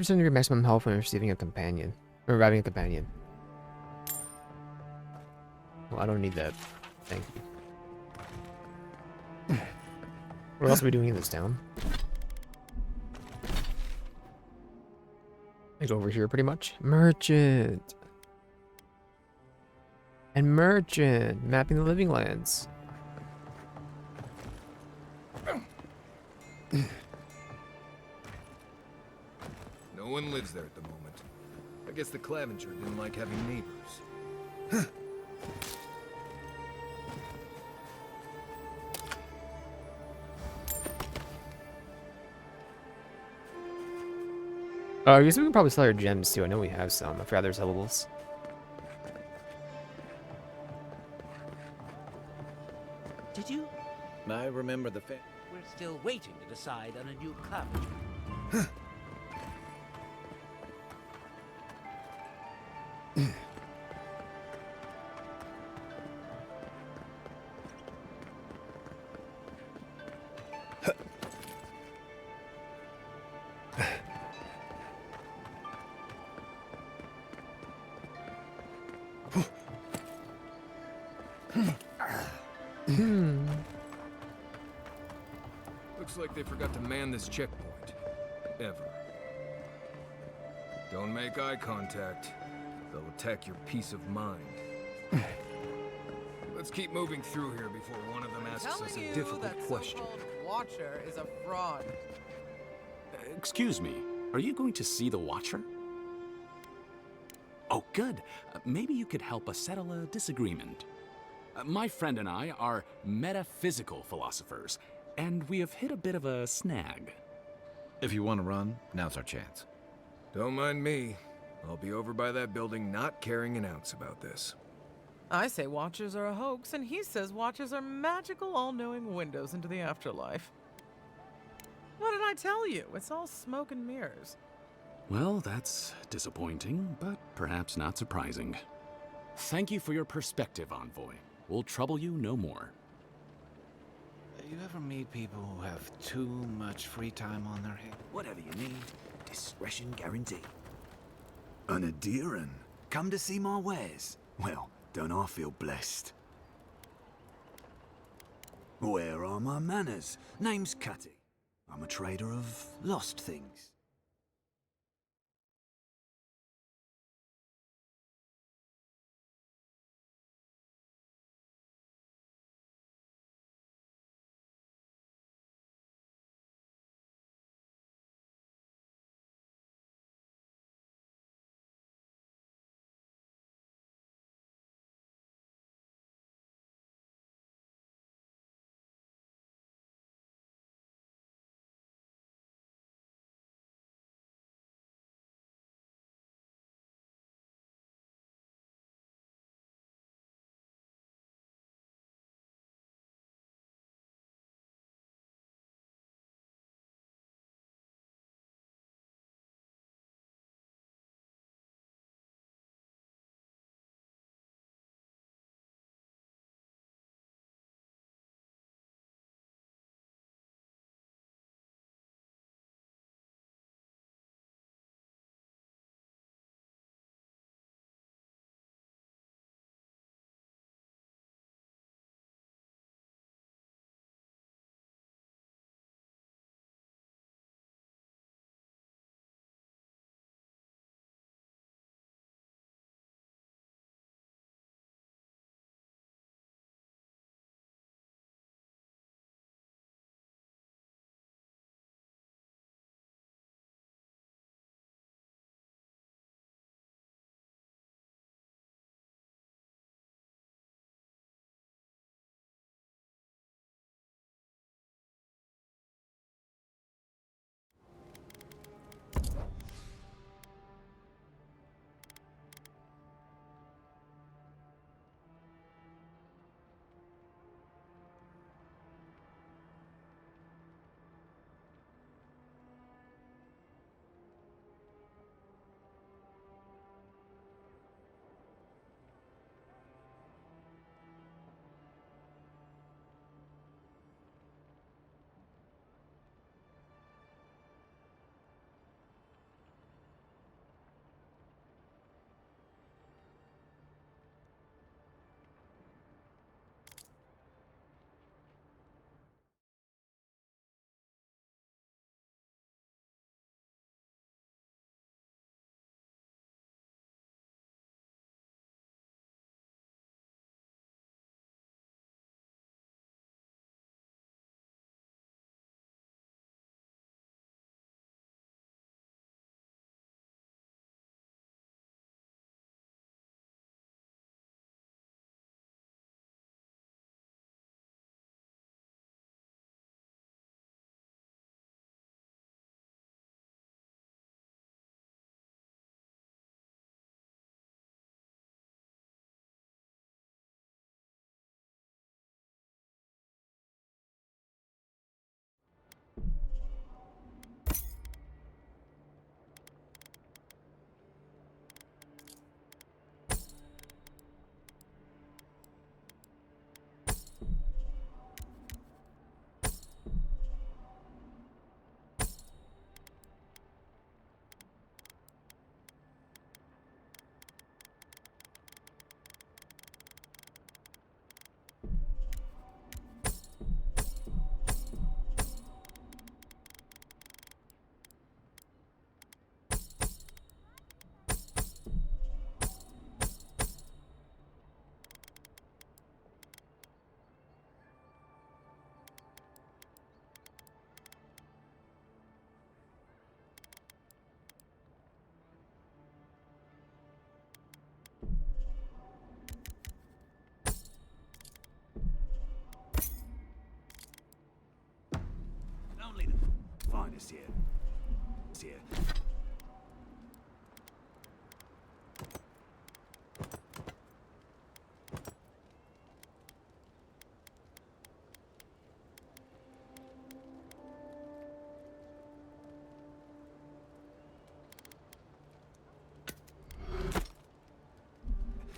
50% of your maximum health when receiving a companion. Or reviving a companion. Well, I don't need that. Thank you. What else are we doing in this town? Like over here, pretty much. Merchant. And merchant. Mapping the living lands. No one lives there at the moment. I guess the Clavenger didn't like having neighbors. Oh, I guess we can probably sell our gems too. I know we have some. I forgot there's sellables. Did you? I remember the We're still waiting to decide on a new Clavenger. Looks like they forgot to man this checkpoint. Ever. Don't make eye contact. They'll attack your peace of mind. Let's keep moving through here before one of them asks us a difficult question. So-called Watcher is a fraud. Excuse me, are you going to see the Watcher? Oh, good. Maybe you could help us settle a disagreement. My friend and I are metaphysical philosophers, and we have hit a bit of a snag. If you want to run, now's our chance. Don't mind me. I'll be over by that building not caring an ounce about this. I say Watchers are a hoax, and he says Watchers are magical, all-knowing windows into the afterlife. What did I tell you? It's all smoke and mirrors. Well, that's disappointing, but perhaps not surprising. Thank you for your perspective, Envoy. We'll trouble you no more. You ever meet people who have too much free time on their hands? Whatever you need, discretion guaranteed. An Adiran, come to see my wares. Well, don't I feel blessed? Where are my manners? Name's Cutty. I'm a trader of lost things.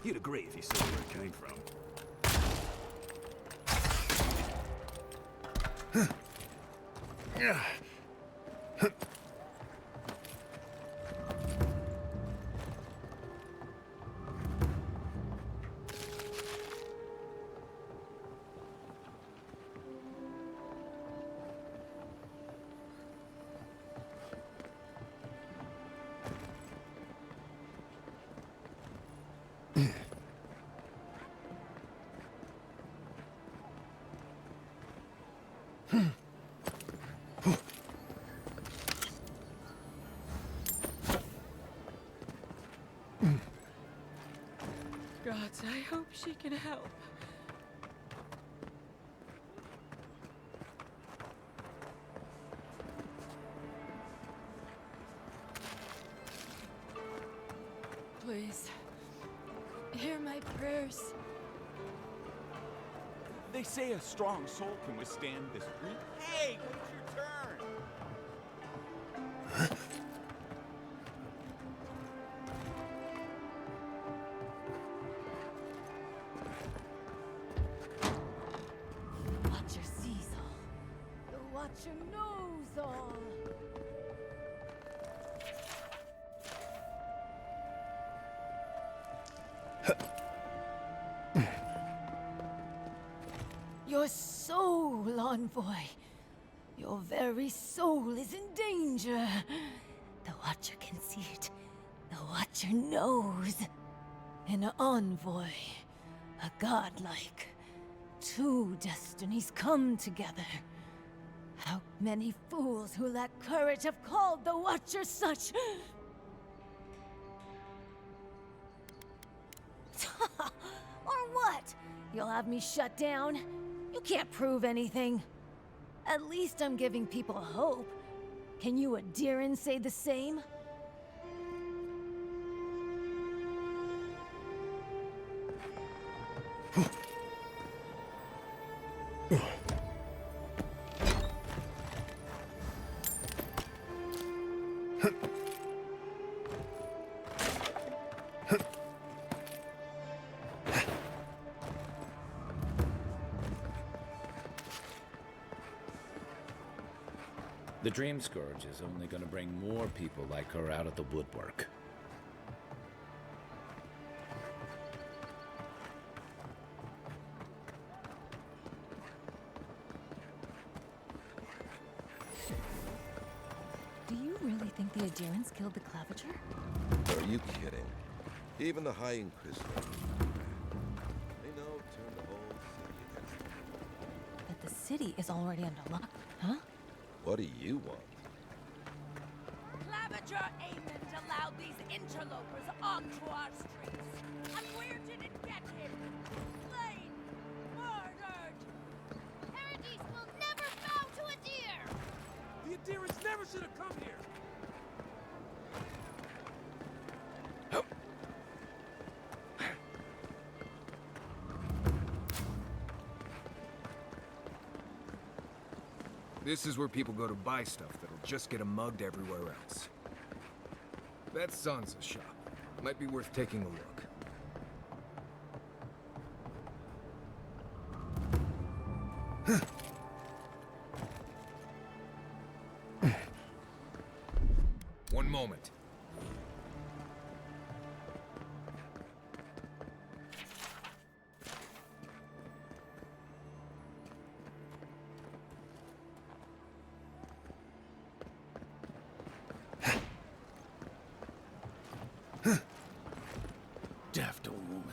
You'd agree if you saw where it came from. Gods, I hope she can help. Please, hear my prayers. They say a strong soul can withstand this weak. Hey, wait your turn! Watcher sees all. The Watcher knows all. Your soul, envoy. Your very soul is in danger. The Watcher can see it. The Watcher knows. An envoy. A godlike. Two destinies come together. How many fools who lack courage have called the Watcher such? Or what? You'll have me shut down? You can't prove anything. At least I'm giving people hope. Can you Adiran say the same? The Dream Scourge is only going to bring more people like her out of the woodwork. Do you really think the Adirans killed the Claviger? Are you kidding? Even the High Inquisitor. They know turned the whole city against them. But the city is already under lock, huh? What do you want? Claviger Aemond allowed these interlopers onto our streets. And where did it get him? Slain! Murdered! Paradise will never bow to a deer! The Adirans never should have come here! This is where people go to buy stuff that'll just get 'em mugged everywhere else. That's Sansa's shop. Might be worth taking a look. One moment. Daft old woman.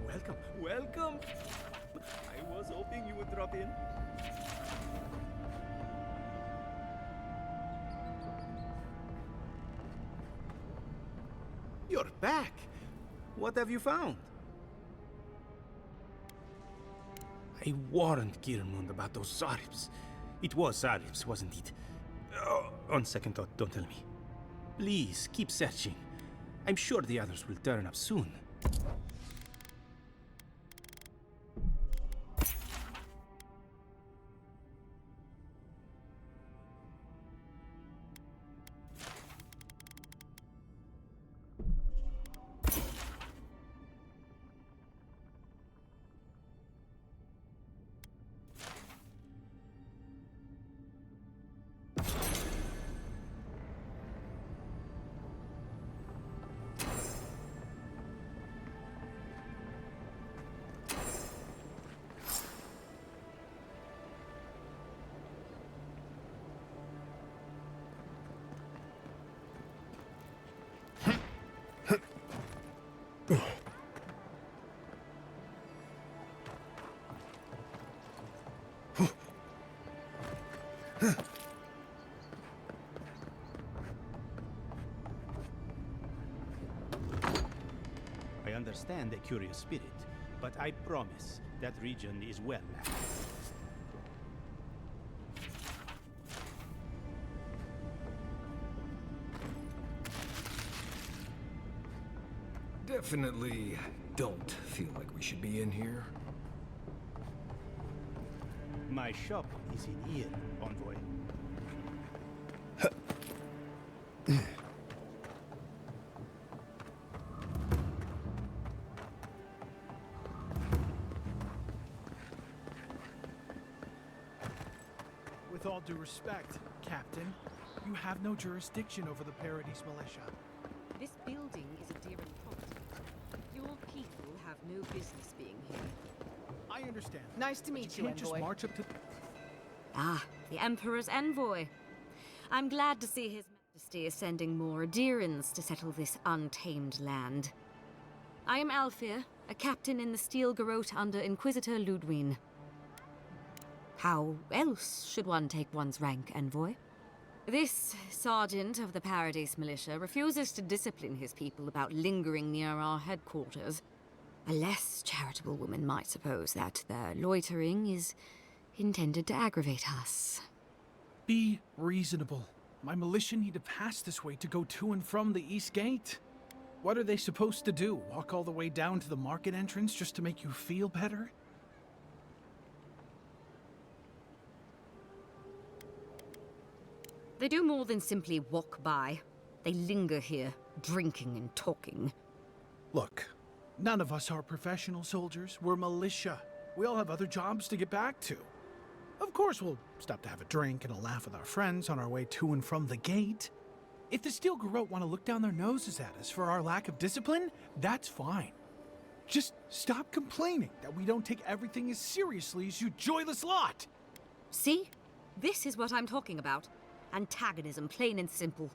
Welcome, welcome. I was hoping you would drop in. You're back. What have you found? I warned Kirmund about those Zaribs. It was Zaribs, wasn't it? Oh, on second thought, don't tell me. Please, keep searching. I'm sure the others will turn up soon. I understand a curious spirit, but I promise that region is well left. Definitely don't feel like we should be in here. My shop is in here, Envoy. With all due respect, Captain, you have no jurisdiction over the Paradise Militia. This building is a Deeren property. Your people have no business being here. I understand. Nice to but meet you you, can't just Envoy. march up to... Ah, the Emperor's envoy. I'm glad to see His Majesty is sending more Deerens to settle this untamed land. I am Alfir, a captain in the Steel Garrote under Inquisitor Ludwine. How else should one take one's rank, envoy? This sergeant of the Paradise Militia refuses to discipline his people about lingering near our headquarters. A less charitable woman might suppose that their loitering is intended to aggravate us. Be reasonable. My militia need to pass this way to go to and from the East Gate. What are they supposed to do? Walk all the way down to the market entrance just to make you feel better? They do more than simply walk by. They linger here, drinking and talking. Look, none of us are professional soldiers. We're militia. We all have other jobs to get back to. Of course, we'll stop to have a drink and a laugh with our friends on our way to and from the gate. If the Steel Garrote want to look down their noses at us for our lack of discipline, that's fine. Just stop complaining that we don't take everything as seriously as you joyless lot. See? This is what I'm talking about. Antagonism, plain and simple.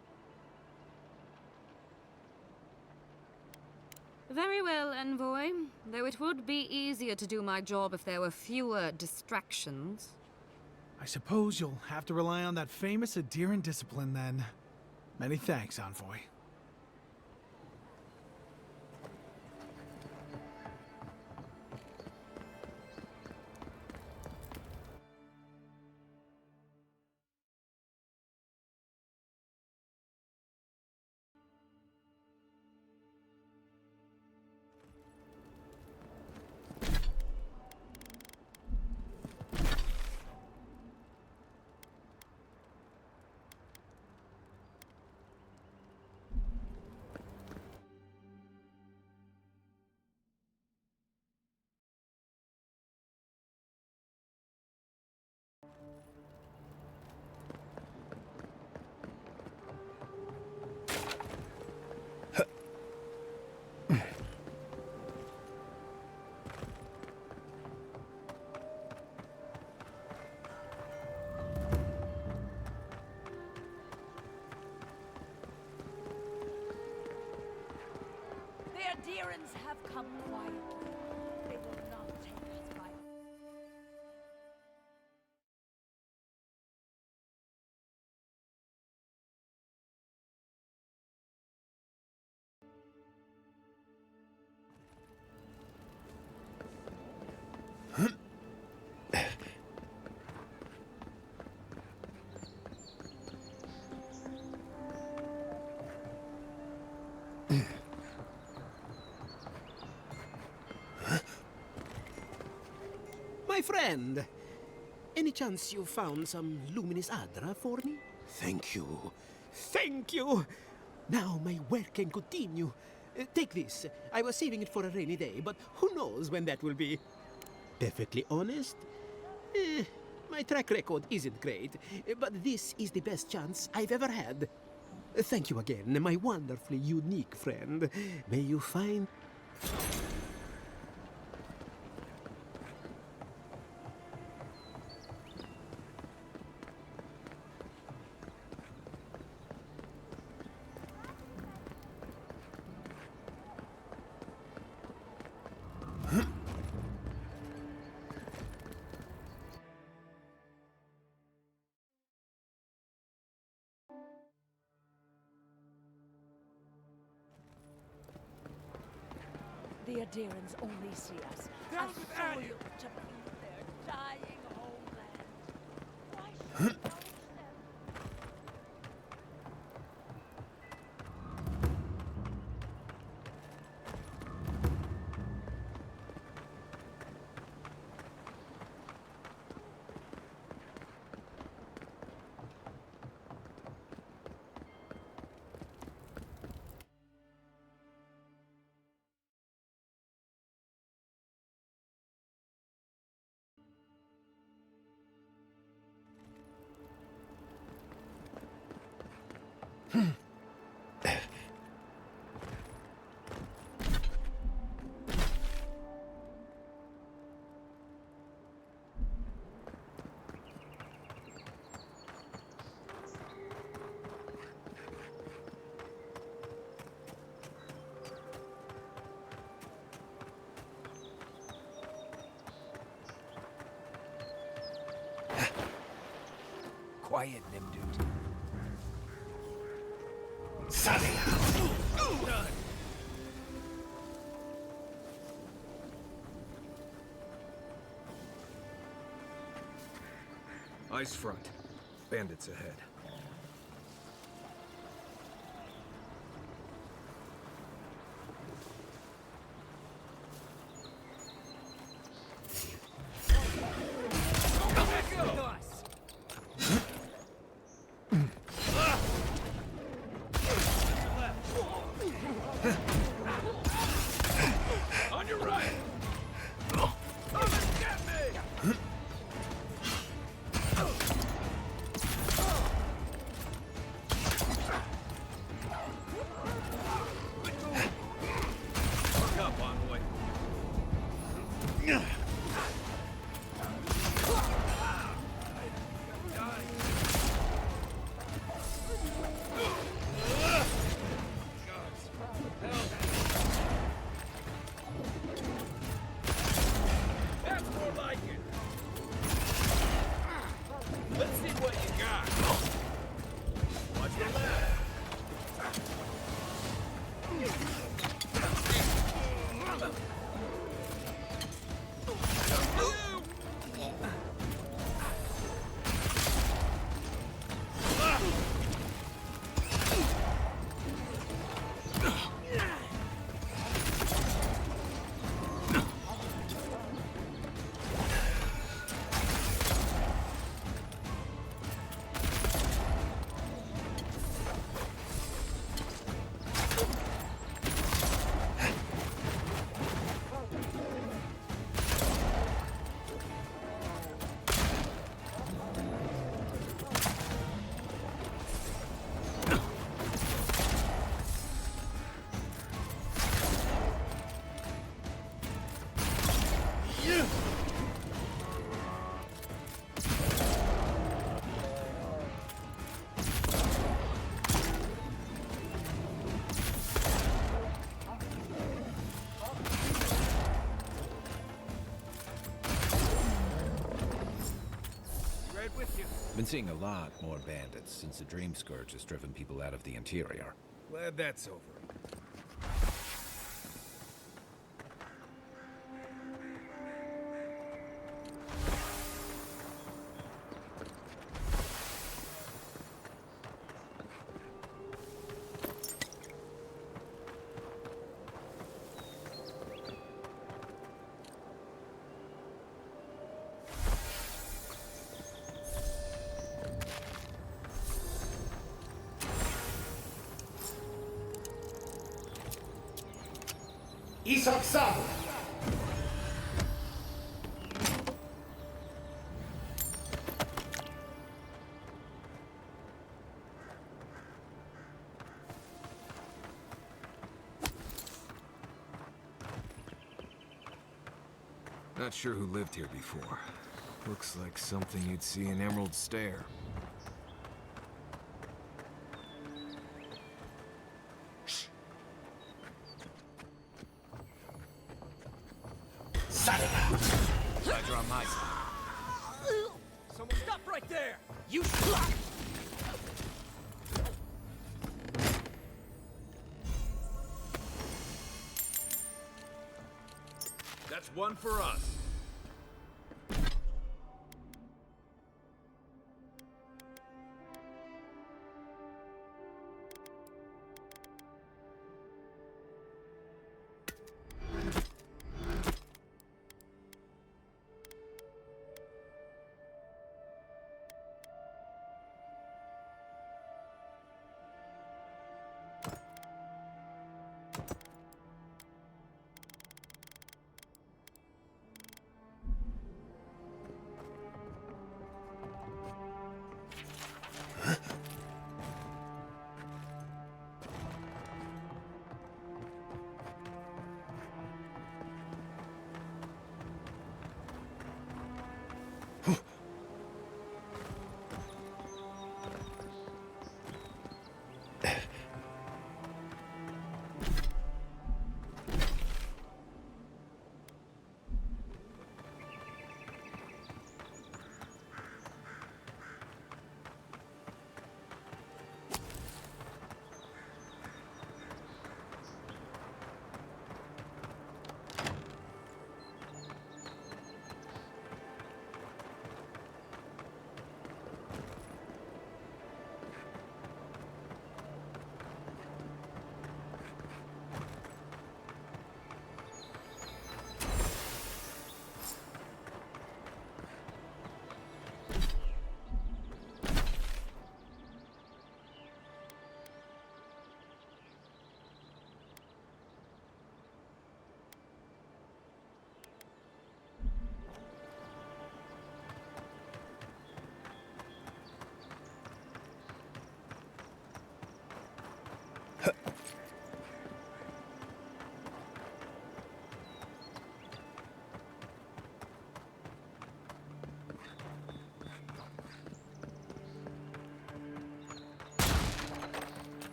Very well, envoy. Though it would be easier to do my job if there were fewer distractions. I suppose you'll have to rely on that famous Deeren discipline then. Many thanks, envoy. Adirans have come quietly. They will not take us by My friend, any chance you found some luminous Adra for me? Thank you. Thank you! Now my work can continue. Take this. I was saving it for a rainy day, but who knows when that will be. Perfectly honest, my track record isn't great, but this is the best chance I've ever had. Thank you again, my wonderfully unique friend. May you find... The Adirans only see us as soil to feed their dying homeland. Why should we oppose them? Quiet, Nimdude. Ice front. Bandits ahead. On your right! Come and get me! Been seeing a lot more bandits since the Dream Scourge has driven people out of the interior. Glad that's over. Isaksado! Not sure who lived here before. Looks like something you'd see in Emerald Stair. Glad you're on my side. Someone stop right there! You That's one for us.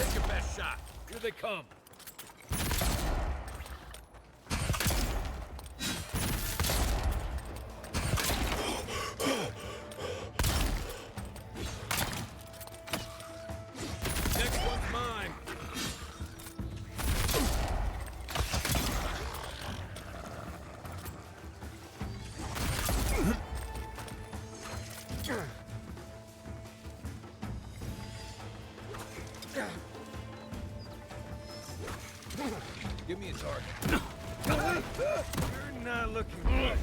Take your best shot. Here they come. Next one's mine. Give me a target. You're not looking good.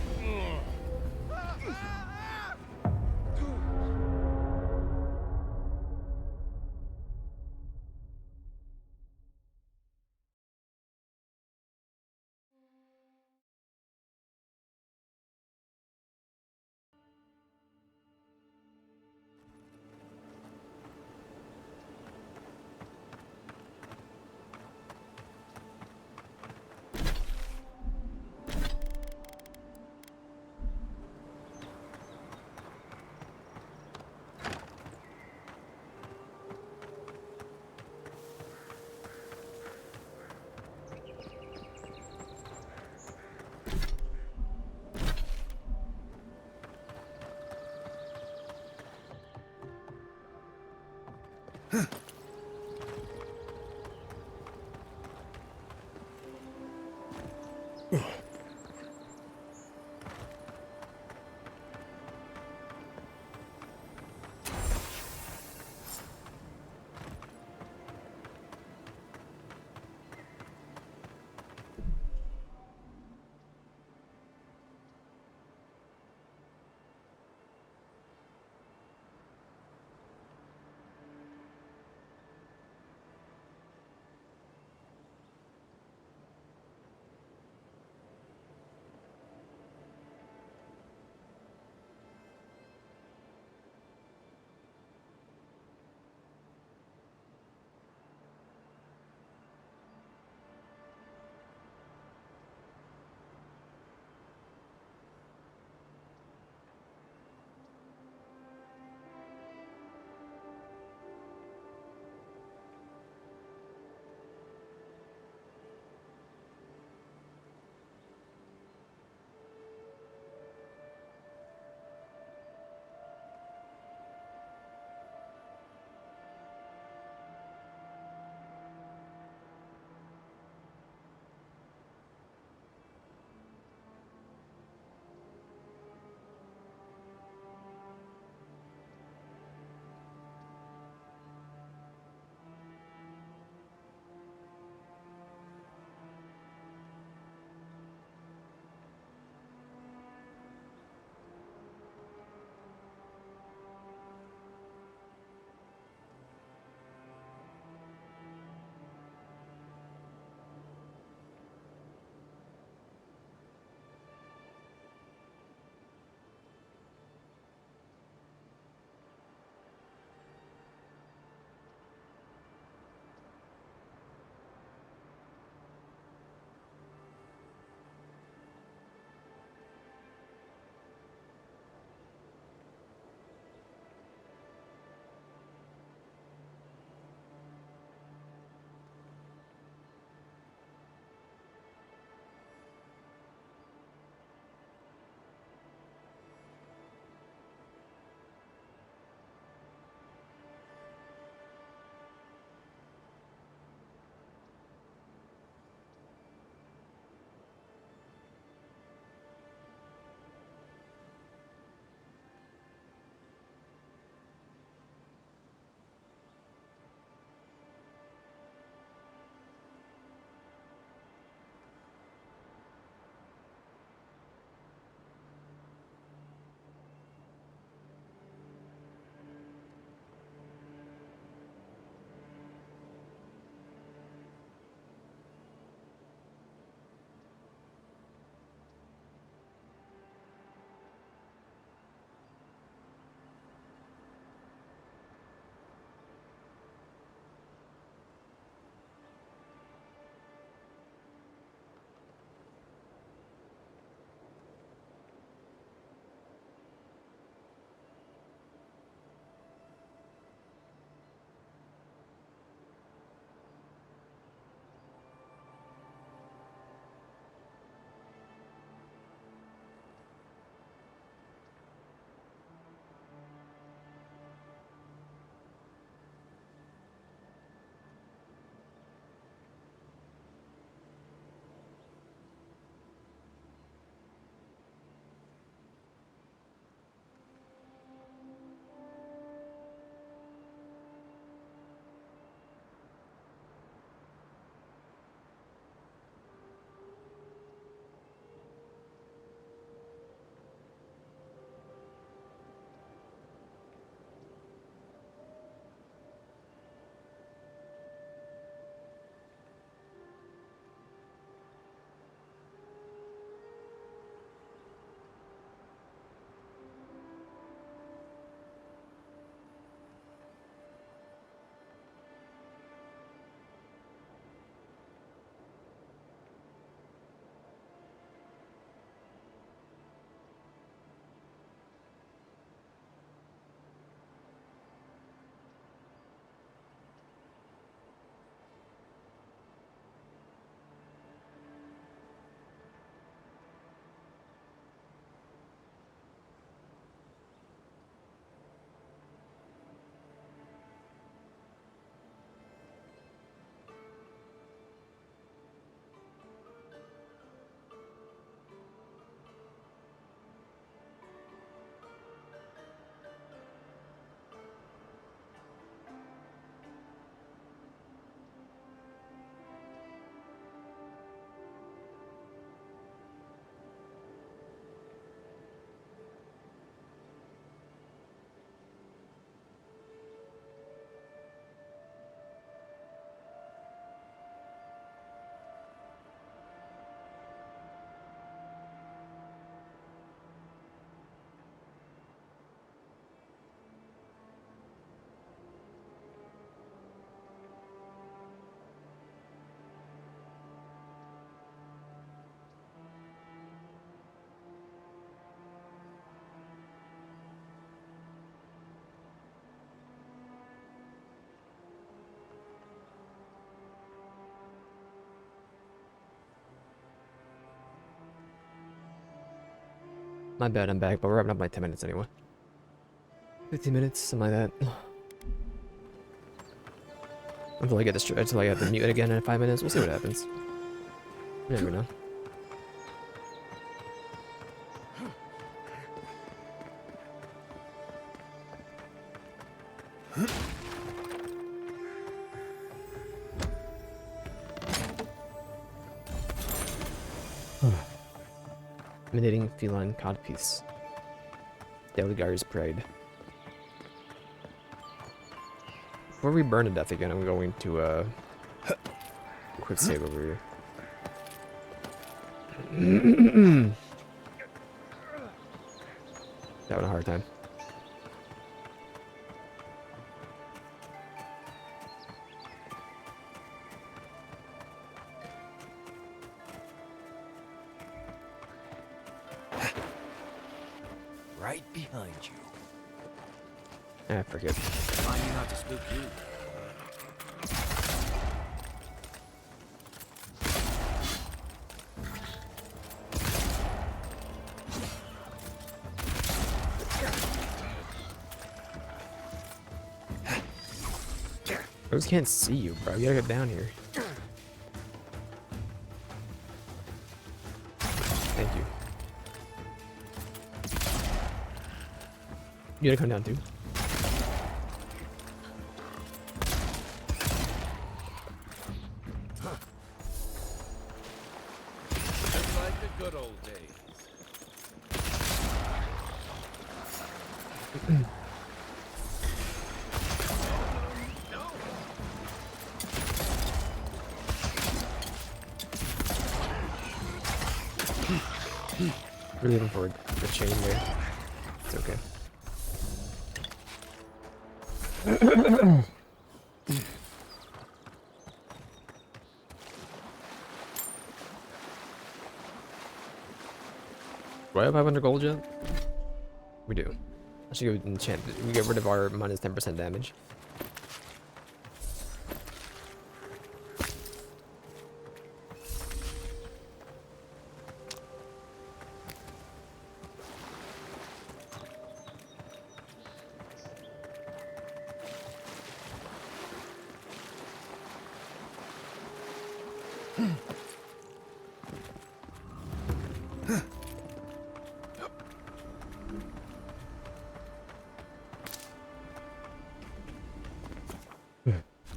My bad, I'm back, but we're wrapping up like 10 minutes anyway. 15 minutes, something like that. Until I get this, until I get the mute again in 5 minutes. We'll see what happens. You never know. Emanating feline codpiece. Deligar's Pride. Before we burn to death again, I'm going to quick save over here. Having a hard time. Right behind you. Ah, forget. Mind you not to spook you. I just can't see you, bro. You gotta get down here. Thank you. You gotta come down too. Just like the good old days. Really looking for the chain there. It's okay. Do I have 500 gold yet? We do. I should go enchant. We get rid of our minus 10% damage.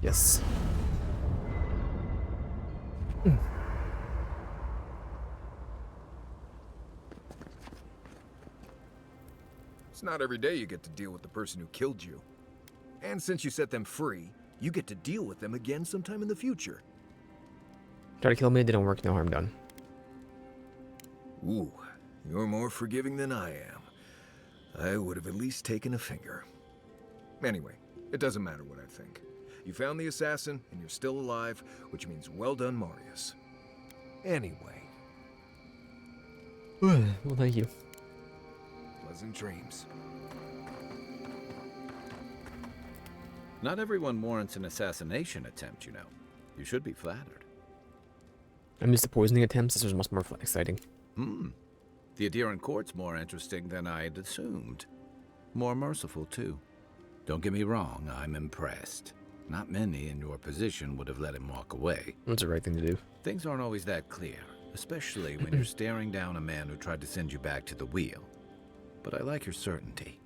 Yes. It's not every day you get to deal with the person who killed you. And since you set them free, you get to deal with them again sometime in the future. Try to kill me, it didn't work, no harm done. Ooh, you're more forgiving than I am. I would have at least taken a finger. Anyway, it doesn't matter what I think. You found the assassin, and you're still alive, which means well done, Marius. Anyway. Well, thank you. Pleasant dreams. Not everyone warrants an assassination attempt, you know. You should be flattered. I missed the poisoning attempts. This was much more exciting. The Adiran court's more interesting than I had assumed. More merciful, too. Don't get me wrong, I'm impressed. Not many in your position would have let him walk away. That's the right thing to do. Things aren't always that clear, especially when you're staring down a man who tried to send you back to the wheel. But I like your certainty.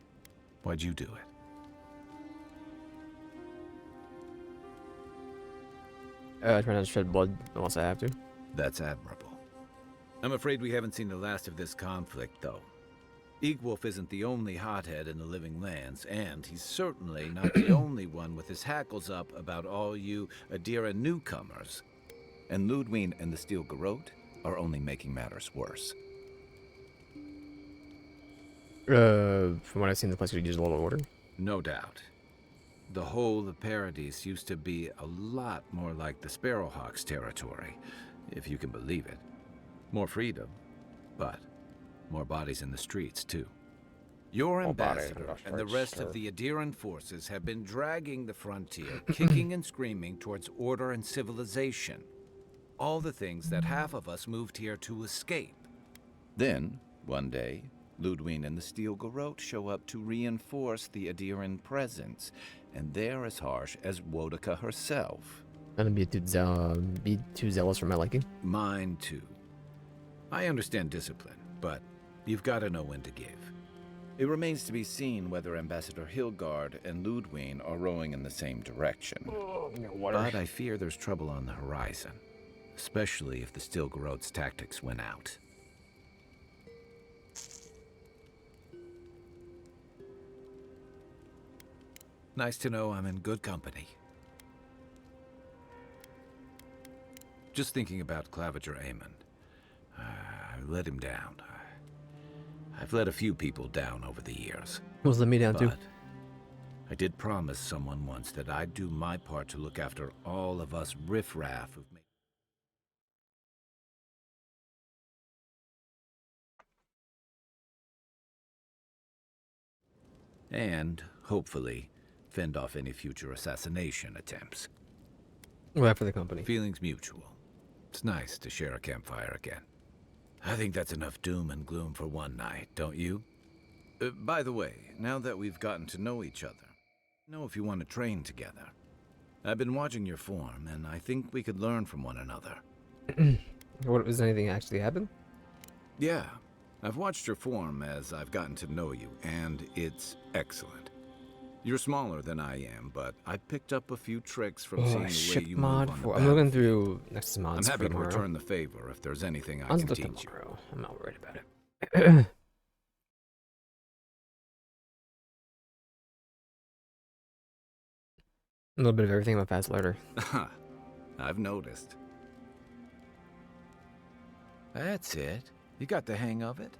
Why'd you do it? Trying not to shed blood unless I have to. That's admirable. I'm afraid we haven't seen the last of this conflict, though. Eagwolf isn't the only hothead in the living lands, and he's certainly not the only one with his hackles up about all you Adira newcomers. And Ludwig and the Steel Garrote are only making matters worse. From what I've seen, the place could use a little order. No doubt. The whole of Paradise used to be a lot more like the Sparrowhawks' territory, if you can believe it. More freedom, but more bodies in the streets, too. Your ambassador and the rest of the Adiran forces have been dragging the frontier, kicking and screaming towards order and civilization. All the things that half of us moved here to escape. Then, one day, Ludwig and the Steel Garrote show up to reinforce the Adiran presence, and they're as harsh as Wodaka herself. Gonna be too zealous for my liking. Mine too. I understand discipline, but you've got to know when to give. It remains to be seen whether Ambassador Hilgard and Ludwig are rowing in the same direction. But I fear there's trouble on the horizon, especially if the Steel Garrote's tactics win out. Nice to know I'm in good company. Just thinking about Claviger Amon. I let him down. I've let a few people down over the years. Who's let me down too? I did promise someone once that I'd do my part to look after all of us riffraff who've made... And, hopefully, fend off any future assassination attempts. Well, for the company. Feelings mutual. It's nice to share a campfire again. I think that's enough doom and gloom for one night, don't you? By the way, now that we've gotten to know each other, know if you want to train together. I've been watching your form, and I think we could learn from one another. What, was anything actually happen? Yeah, I've watched your form as I've gotten to know you, and it's excellent. You're smaller than I am, but I picked up a few tricks from seeing the way you move on the I'm looking through next mods. I'm happy for to return the favor if there's anything I I'll can look teach you. tomorrow. I'm not worried about it. A little bit of everything about Fast Learner. I've noticed. That's it. You got the hang of it.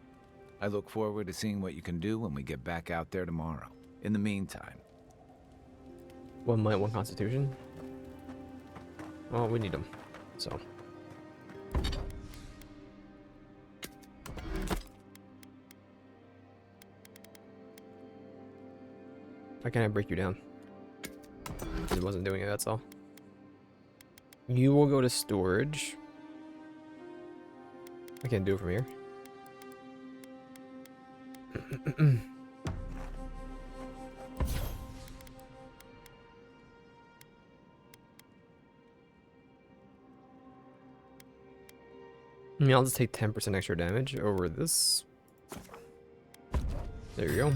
I look forward to seeing what you can do when we get back out there tomorrow. In the meantime... 1 might, 1 constitution? Well, we need them, so... Why can't I break you down? It wasn't doing it, that's all. You will go to storage. I can't do it from here. I mean, I'll just take 10% extra damage over this. There you go.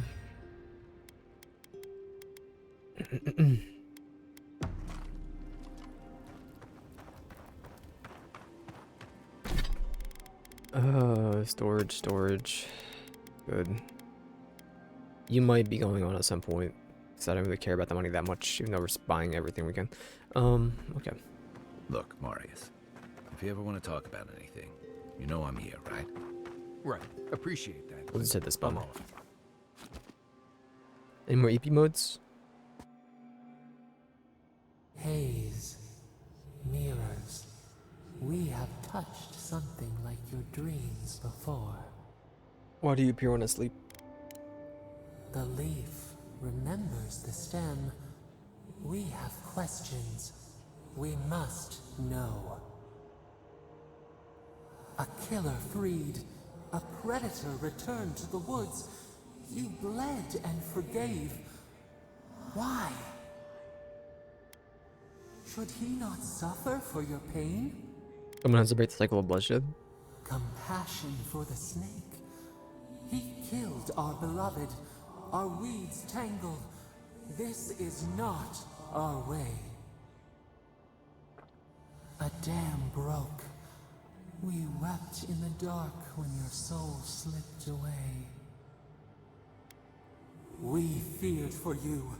Storage. Good. You might be going on at some point, because I don't really care about the money that much, even though we're buying everything we can. Okay. Look, Marius, if you ever want to talk about anything, you know I'm here, right? Right. Appreciate that. We'll just hit this button. Any more EP modes? Haze, mirrors, we have touched something like your dreams before. Why do you appear when I sleep? The leaf remembers the stem. We have questions. We must know. A killer freed. A predator returned to the woods. You bled and forgave. Why? Should he not suffer for your pain? Someone has to break the cycle of bloodshed. Compassion for the snake. He killed our beloved. Our weeds tangled. This is not our way. A dam broke. We wept in the dark when your soul slipped away. We feared for you,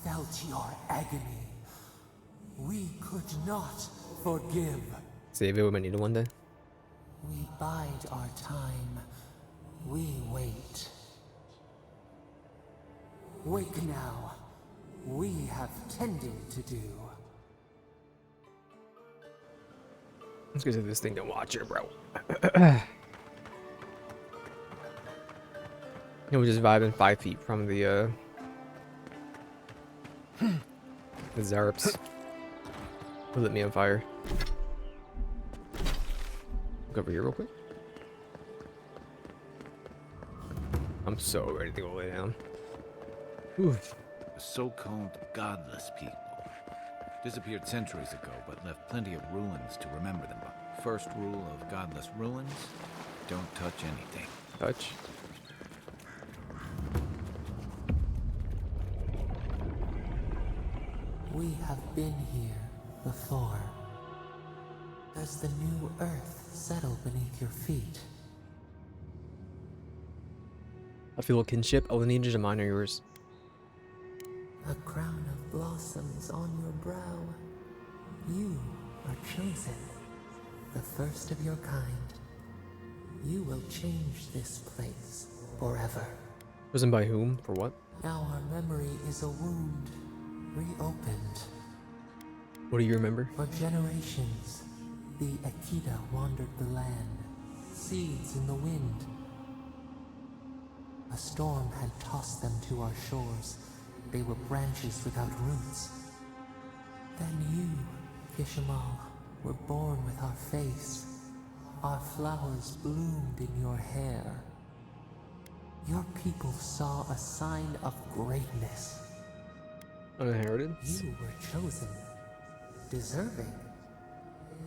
felt your agony. We could not forgive. Save it, we might need it one day. We bide our time. We wait. Wake now. We have tending to do. Let's go to this thing to watch it, bro. We're just vibing 5 feet from the Zarps. Who lit me on fire? Look over here real quick. I'm so ready to go lay down. Oof. The so-called godless people disappeared centuries ago, but left plenty of ruins to remember them by. First rule of godless ruins: don't touch anything. Touch. We have been here before. Does the new earth settle beneath your feet? I feel a kinship. Oh, the ninjas of mine are yours. A crown of blossoms on your brow. You are chosen, the first of your kind. You will change this place forever. Chosen by whom? For what? Now our memory is a wound, reopened. What do you remember? For generations, the Akita wandered the land, seeds in the wind. A storm had tossed them to our shores. They were branches without roots. Then you, Kishimal, were born with our face. Our flowers bloomed in your hair. Your people saw a sign of greatness. An inheritance? You were chosen, deserving.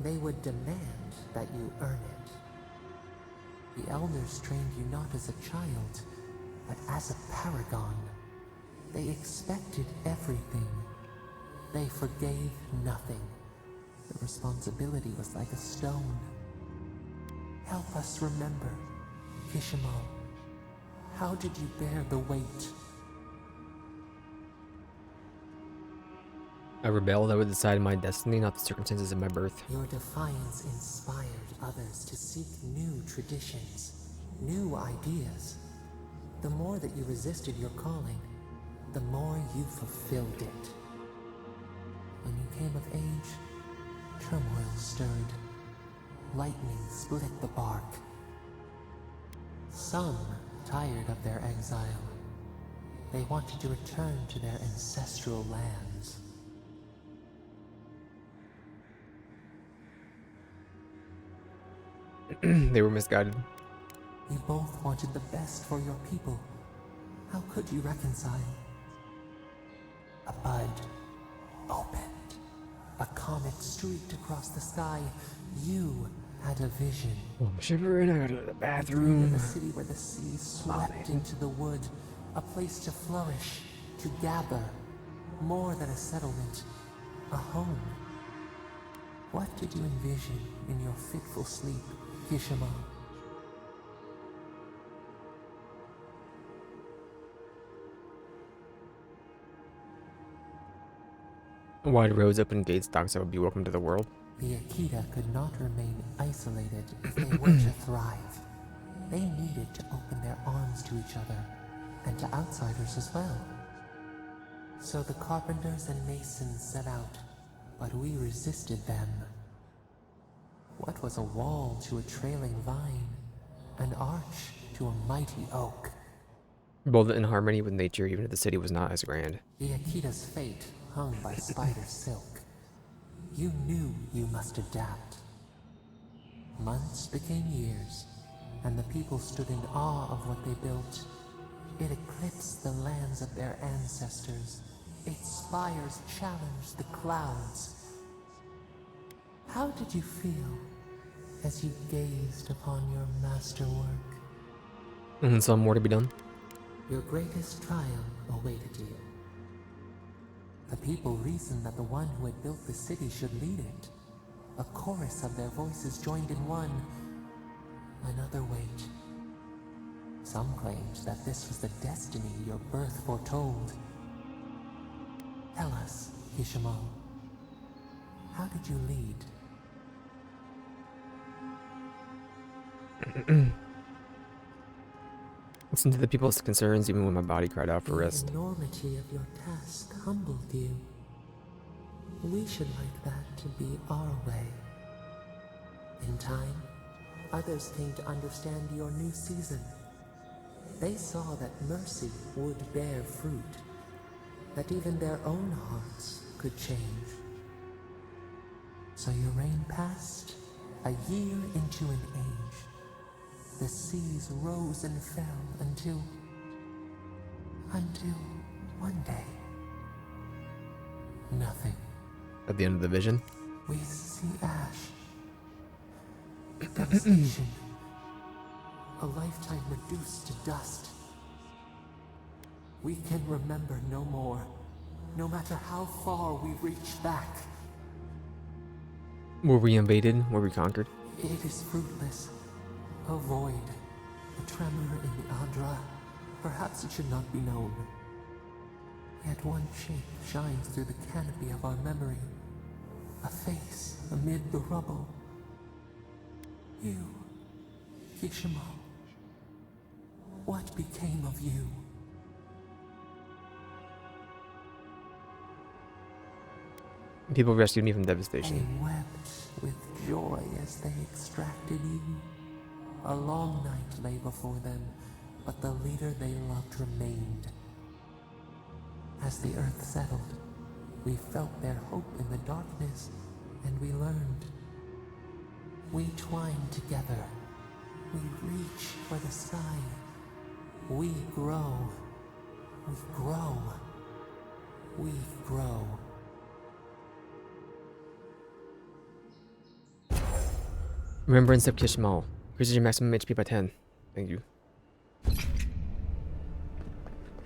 They would demand that you earn it. The elders trained you not as a child, but as a paragon. They expected everything. They forgave nothing. The responsibility was like a stone. Help us remember, Kishimal. How did you bear the weight? I rebelled. I would decide my destiny, not the circumstances of my birth. Your defiance inspired others to seek new traditions, new ideas. The more that you resisted your calling, the more you fulfilled it. When you came of age, turmoil stirred. Lightning split the bark. Some tired of their exile. They wanted to return to their ancestral lands. They were misguided. You both wanted the best for your people. How could you reconcile? A bud opened. A comet streaked across the sky. You had a vision. Oh, I'm shivering. I gotta go to the bathroom. A city where the sea swept into the wood. A place to flourish, to gather. More than a settlement. A home. What did you envision in your fitful sleep, Kishimal? Wide roads, open gates, dogs that would be welcome to the world. The Akita could not remain isolated if they were to thrive. They needed to open their arms to each other, and to outsiders as well. So the carpenters and masons set out, but we resisted them. What was a wall to a trailing vine? An arch to a mighty oak? Both in harmony with nature, even if the city was not as grand. The Akita's fate hung by spider silk. You knew you must adapt. Months became years, and the people stood in awe of what they built. It eclipsed the lands of their ancestors. Its spires challenged the clouds. How did you feel as you gazed upon your masterwork? And some more to be done. Your greatest trial awaited you. The people reasoned that the one who had built the city should lead it. A chorus of their voices joined in one. Another wait. Some claimed that this was the destiny your birth foretold. Tell us, Kishimal, how did you lead? Listen to the people's concerns even when my body cried out for rest. The enormity of your task humbled you. We should like that to be our way. In time, others came to understand your new season. They saw that mercy would bear fruit, that even their own hearts could change. So your reign passed, a year into an age. The seas rose and fell until Until one day, nothing. At the end of the vision. We see ash. Devastation. A lifetime reduced to dust. We can remember no more, no matter how far we reach back. Were we invaded? Were we conquered? It is fruitless. A void. A tremor in the Adra. Perhaps it should not be known. Yet one shape shines through the canopy of our memory. A face amid the rubble. You, Kishimo. What became of you? People rescued me from devastation. They wept with joy as they extracted you. A long night lay before them, but the leader they loved remained. As the earth settled, we felt their hope in the darkness, and we learned. We twine together. We reach for the sky. We grow. We grow. We grow. Remembrance of Kishmal. Increases your maximum HP by 10. Thank you.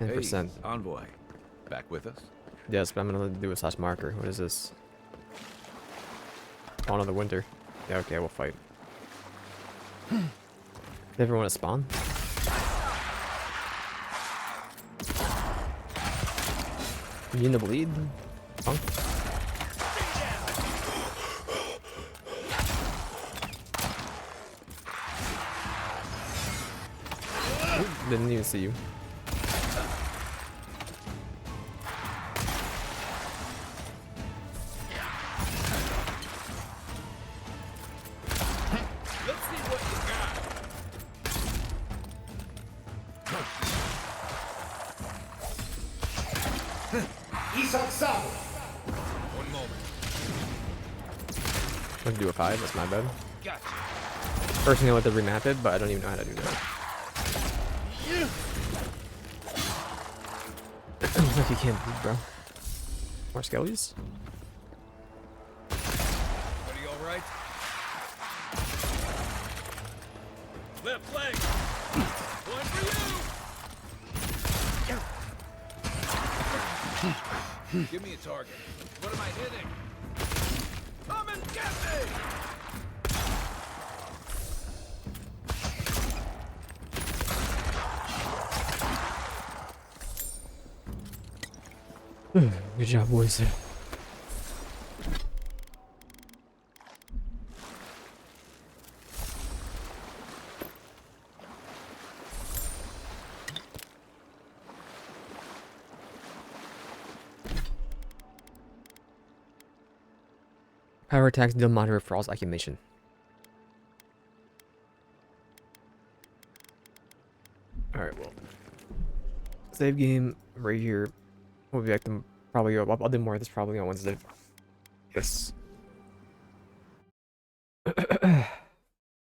10%. Hey, Envoy. Back with us? Yes, but I'm gonna do a slash marker. What is this? Spawn of the winter. Yeah, okay, we'll fight. Did everyone want to spawn? You in the bleed? Punk? Didn't even see you. One moment. I can do a 5, that's my bad. First thing I want to remap it, but I don't even know how to do that. Looks like you can't bleed, bro. More skellies? Everybody all right? Left leg. One for you. Give me a target. What am I hitting? Come and get me! Good job, boys. Power attacks deal moderate frost accumulation. Alright, well. Save game right here. We'll be back to probably. I'll do more of this probably on Wednesday. Yes.